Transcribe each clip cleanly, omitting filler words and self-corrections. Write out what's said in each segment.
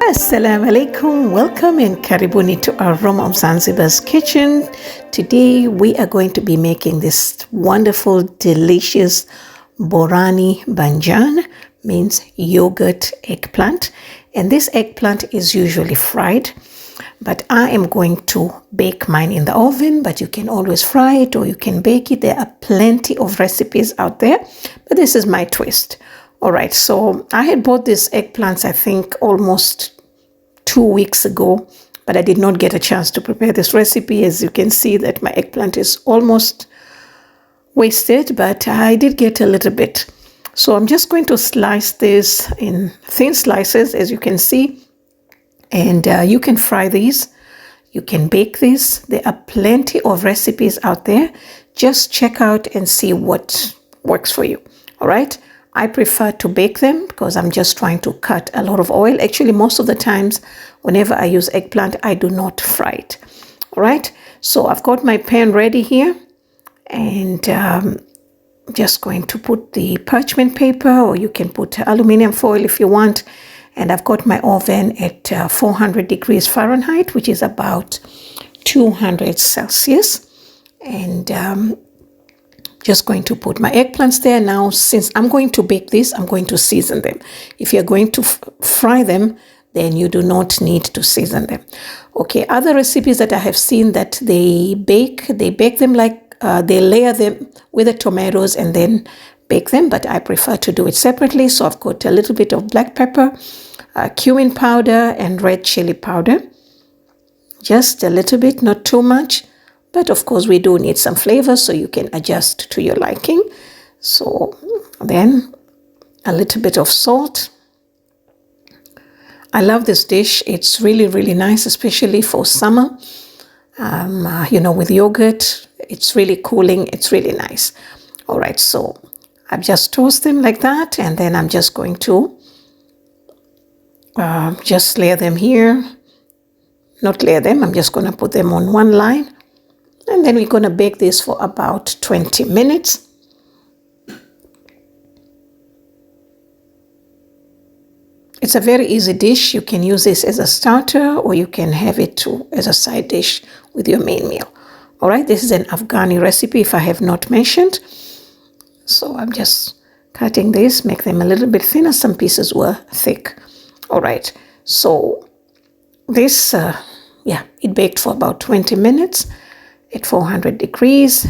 Assalamu alaikum, welcome and karibuni to our Aroma of Zanzibar's kitchen. Today we are going to be making this wonderful, delicious Borani Banjan, means yogurt eggplant. And this eggplant is usually fried, but I am going to bake mine in the oven, but you can always fry it or you can bake it. There are plenty of recipes out there, but this is my twist. All right, so I had bought these eggplants, I think, almost 2 weeks ago, but I did not get a chance to prepare this recipe. As you can see that my eggplant is almost wasted, but I did get a little bit. So I'm just going to slice this in thin slices, as you can see, and you can fry these. You can bake this. There are plenty of recipes out there. Just check out and see what works for you. All right. I prefer to bake them because I'm just trying to cut a lot of oil. Actually, most of the times, whenever I use eggplant, I do not fry it. All right. So I've got my pan ready here, and just going to put the parchment paper, or you can put aluminum foil if you want. And I've got my oven at 400 degrees Fahrenheit, which is about 200 Celsius. And just going to put my eggplants there. Now, since I'm going to bake this, I'm going to season them. If you're going to fry them, then you do not need to season them. Okay, other recipes that I have seen that they bake them like they layer them with the tomatoes and then bake them, but I prefer to do it separately. So I've got a little bit of black pepper, cumin powder, and red chili powder. Just a little bit, not too much. But of course, we do need some flavor, so you can adjust to your liking. So then a little bit of salt. I love this dish. It's really, really nice, especially for summer. With yogurt, it's really cooling. It's really nice. All right, so I've just toast them like that, and then I'm just going to just layer them here. Not layer them, I'm just going to put them on one line. And then we're going to bake this for about 20 minutes. It's a very easy dish. You can use this as a starter, or you can have it as a side dish with your main meal. All right, this is an Afghani recipe, if I have not mentioned. So I'm just cutting this, make them a little bit thinner. Some pieces were thick. All right, so this, it baked for about 20 minutes. At 400 degrees.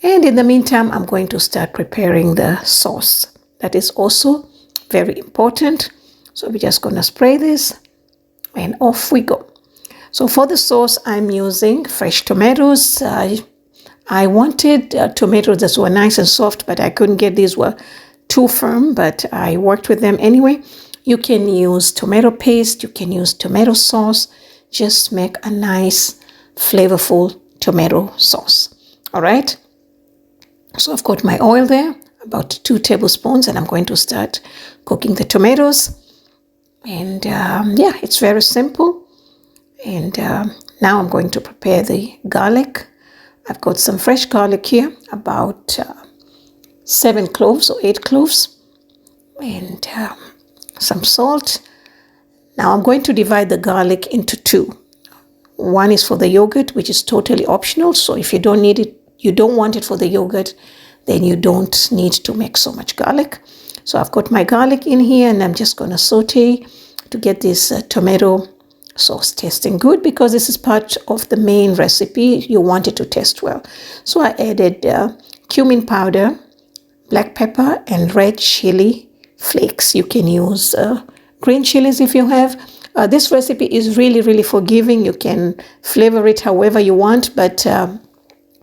And in the meantime, I'm going to start preparing the sauce. That is also very important. So we're just going to spray this and off we go. So for the sauce, I'm using fresh tomatoes. I wanted tomatoes that were nice and soft, but I couldn't get these were too firm, but I worked with them anyway. You can use tomato paste. You can use tomato sauce. Just make a nice, flavorful tomato sauce. All right, so I've got my oil there, about 2 tablespoons, and I'm going to start cooking the tomatoes. And it's very simple. And now I'm going to prepare the garlic. I've got some fresh garlic here, about 7 cloves or 8 cloves, and some salt. Now I'm going to divide the garlic into 2. One is for the yogurt, which is totally optional. So if you don't need it, you don't want it for the yogurt, then you don't need to make so much garlic. So I've got my garlic in here, and I'm just going to saute to get this tomato sauce tasting good, because this is part of the main recipe. You want it to taste well. So I added cumin powder, black pepper, and red chili flakes. You can use green chilies if you have. This recipe is really, really forgiving. You can flavor it however you want, but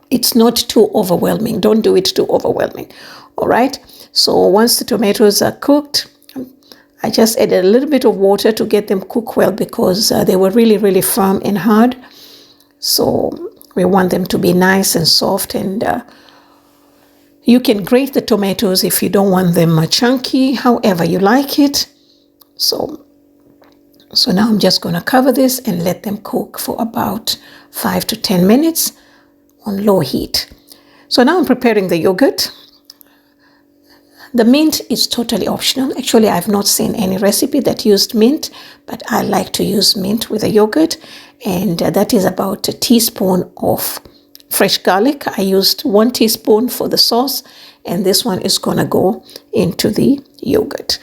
it's not too overwhelming. Don't do it too overwhelming. All right. So once the tomatoes are cooked, I just added a little bit of water to get them cooked well, because they were really, really firm and hard. So we want them to be nice and soft, and you can grate the tomatoes if you don't want them chunky, however you like it. So now I'm just going to cover this and let them cook for about 5 to 10 minutes on low heat. So now I'm preparing the yogurt. The mint is totally optional. Actually, I've not seen any recipe that used mint, but I like to use mint with a yogurt. And that is about a teaspoon of fresh garlic. I used 1 teaspoon for the sauce, and this one is gonna go into the yogurt.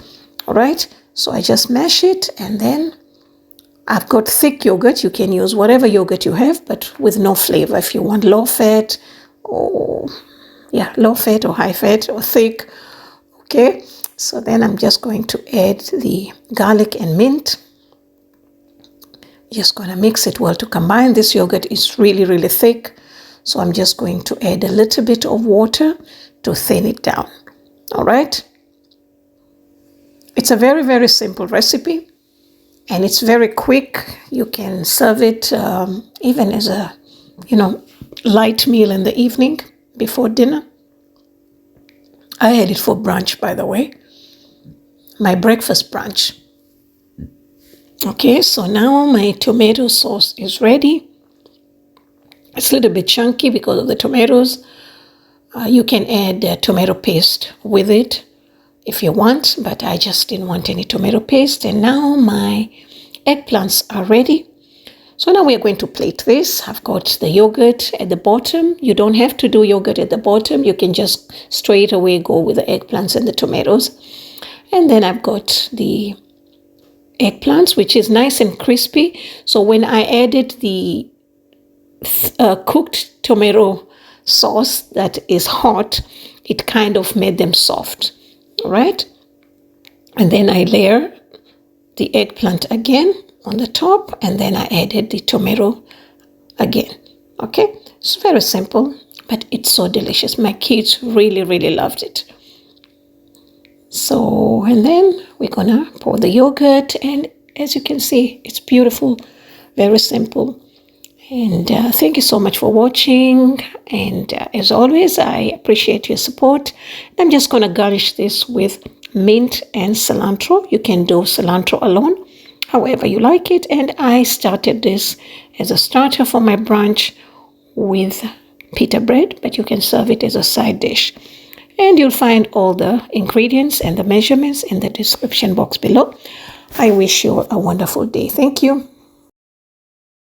All right, so I just mash it, and then I've got thick yogurt. You can use whatever yogurt you have, but with no flavor. If you want low fat or high fat or thick. Okay, so then I'm just going to add the garlic and mint. Just going to mix it well to combine. This yogurt is really, really thick. So I'm just going to add a little bit of water to thin it down. All right. It's a very, very simple recipe. And it's very quick. You can serve it even as a, light meal in the evening before dinner. I had it for brunch, by the way. My breakfast brunch. Okay, so now my tomato sauce is ready. It's a little bit chunky because of the tomatoes. You can add tomato paste with it if you want, but I just didn't want any tomato paste. And now my eggplants are ready. So now we are going to plate this. I've got the yogurt at the bottom. You don't have to do yogurt at the bottom. You can just straight away go with the eggplants and the tomatoes. And then I've got the eggplants, which is nice and crispy. So when I added the cooked tomato sauce that is hot, it kind of made them soft. All right. And then I layer the eggplant again on the top, and then I added the tomato again. Okay, it's very simple, but it's so delicious. My kids really, really loved it. So, and then we're gonna pour the yogurt, and as you can see, it's beautiful, very simple. And thank you so much for watching. And as always, I appreciate your support. I'm just gonna garnish this with mint and cilantro. You can do cilantro alone, however you like it. And I started this as a starter for my brunch with pita bread, but you can serve it as a side dish. And you'll find all the ingredients and the measurements in the description box below. I wish you a wonderful day. Thank you.